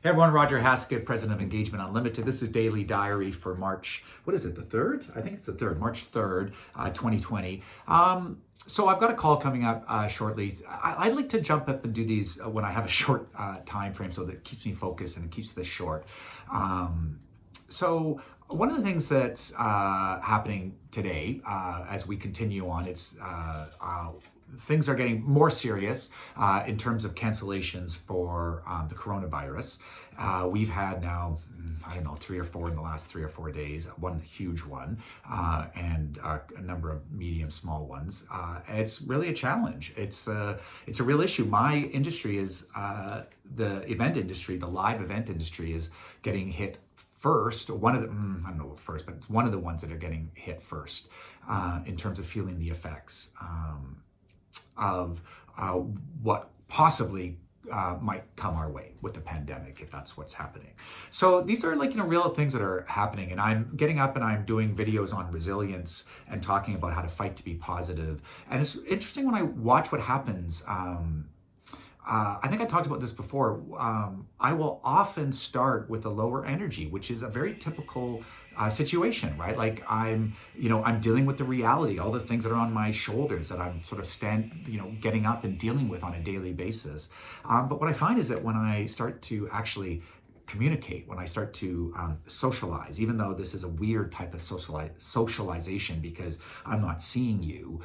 Hey everyone, Roger Haskett, President of Engagement Unlimited. This is Daily Diary for March, what is it, the 3rd? I think it's the 3rd, March 3rd, 2020. So I've got a call coming up shortly. I'd like to jump up and do these when I have a short time frame so that it keeps me focused and it keeps this short. So one of the things that's happening today as we continue on, things are getting more serious in terms of cancellations for the coronavirus. We've had now, I don't know, 3 or 4 in the last 3 or 4 days, one huge one, and a number of medium, small ones. It's really a challenge. It's a real issue. My industry is the event industry, the live event industry is getting hit first. One of the, I don't know what first, but it's one of the ones that are getting hit first in terms of feeling the effects of what possibly might come our way with the pandemic, if that's what's happening. So these are real things that are happening, and I'm getting up and I'm doing videos on resilience and talking about how to fight to be positive. And it's interesting when I watch what happens. I think I talked about this before. I will often start with a lower energy, which is a very typical situation, right? Like I'm dealing with the reality, all the things that are on my shoulders that I'm sort of getting up and dealing with on a daily basis. But what I find is that when I start to actually communicate, when I start to socialize, even though this is a weird type of socialization because I'm not seeing you,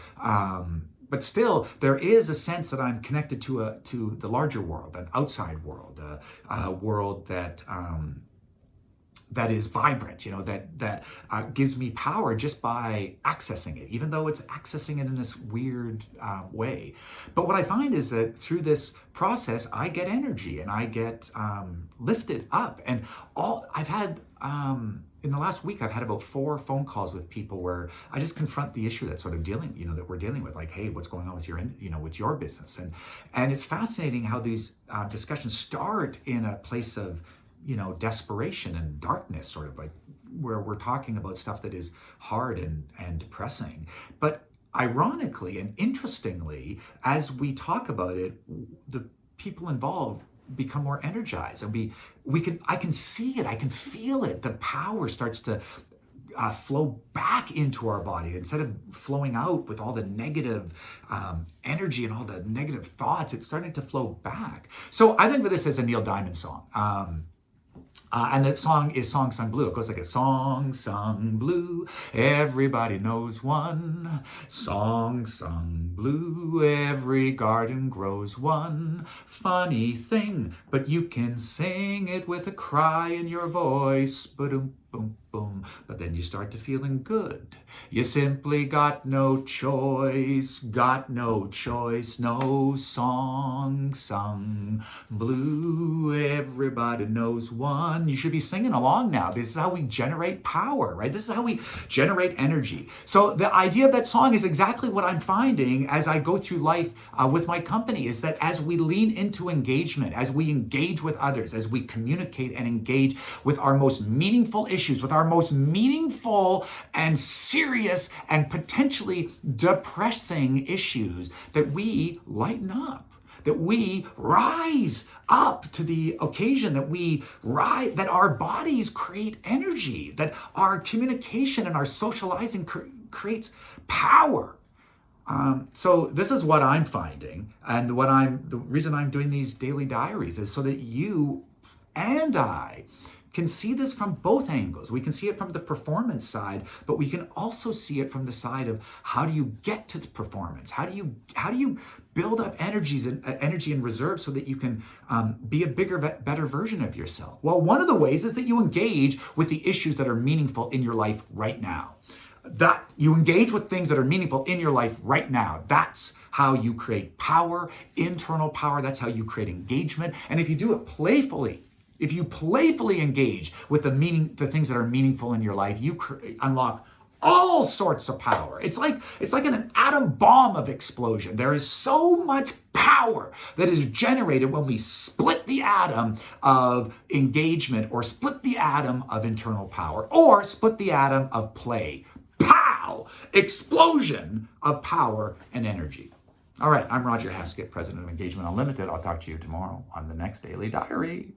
but still, there is a sense that I'm connected to the larger world, an outside world, a world that is vibrant, that gives me power just by accessing it, even though it's accessing it in this weird way. But what I find is that through this process, I get energy and I get lifted up. And I've had, in the last week, I've had about 4 phone calls with people where I just confront the issue that's sort of that we're dealing with, like, hey, what's going on with your business? And it's fascinating how these discussions start in a place of, desperation and darkness, sort of like where we're talking about stuff that is hard and depressing. But ironically and interestingly, as we talk about it, the people involved become more energized, and I can see it, I can feel it. The power starts to flow back into our body instead of flowing out with all the negative energy and all the negative thoughts. It's starting to flow back. So I think of this as a Neil Diamond song. And the song is Song Sung Blue. It goes like a song sung blue, everybody knows one. Song sung blue, every garden grows one. Funny thing, but you can sing it with a cry in your voice. Ba-dum, boom, boom. But then you start to feeling good. You simply got no choice, no song sung blue, everybody knows one. You should be singing along now. This is how we generate power, right? This is how we generate energy. So the idea of that song is exactly what I'm finding as I go through life with my company, is that as we lean into engagement, as we engage with others, as we communicate and engage with our most meaningful issues, with our most meaningful and serious and potentially depressing issues, that we lighten up, that we rise up to the occasion, that our bodies create energy, that our communication and our socializing creates power. So this is what I'm finding, and the reason I'm doing these daily diaries is so that you and I can see this from both angles. We can see it from the performance side, but we can also see it from the side of how do you get to the performance? How do you build up energy and reserve so that you can be a bigger, better version of yourself? Well, one of the ways is that you engage with the issues that are meaningful in your life right now. That you engage with things that are meaningful in your life right now. That's how you create power, internal power. That's how you create engagement. And if you do it playfully, if you playfully engage with the things that are meaningful in your life, you unlock all sorts of power. It's like an atom bomb of explosion. There is so much power that is generated when we split the atom of engagement, or split the atom of internal power, or split the atom of play. Pow! Explosion of power and energy. All right, I'm Roger Haskett, President of Engagement Unlimited. I'll talk to you tomorrow on the next Daily Diary.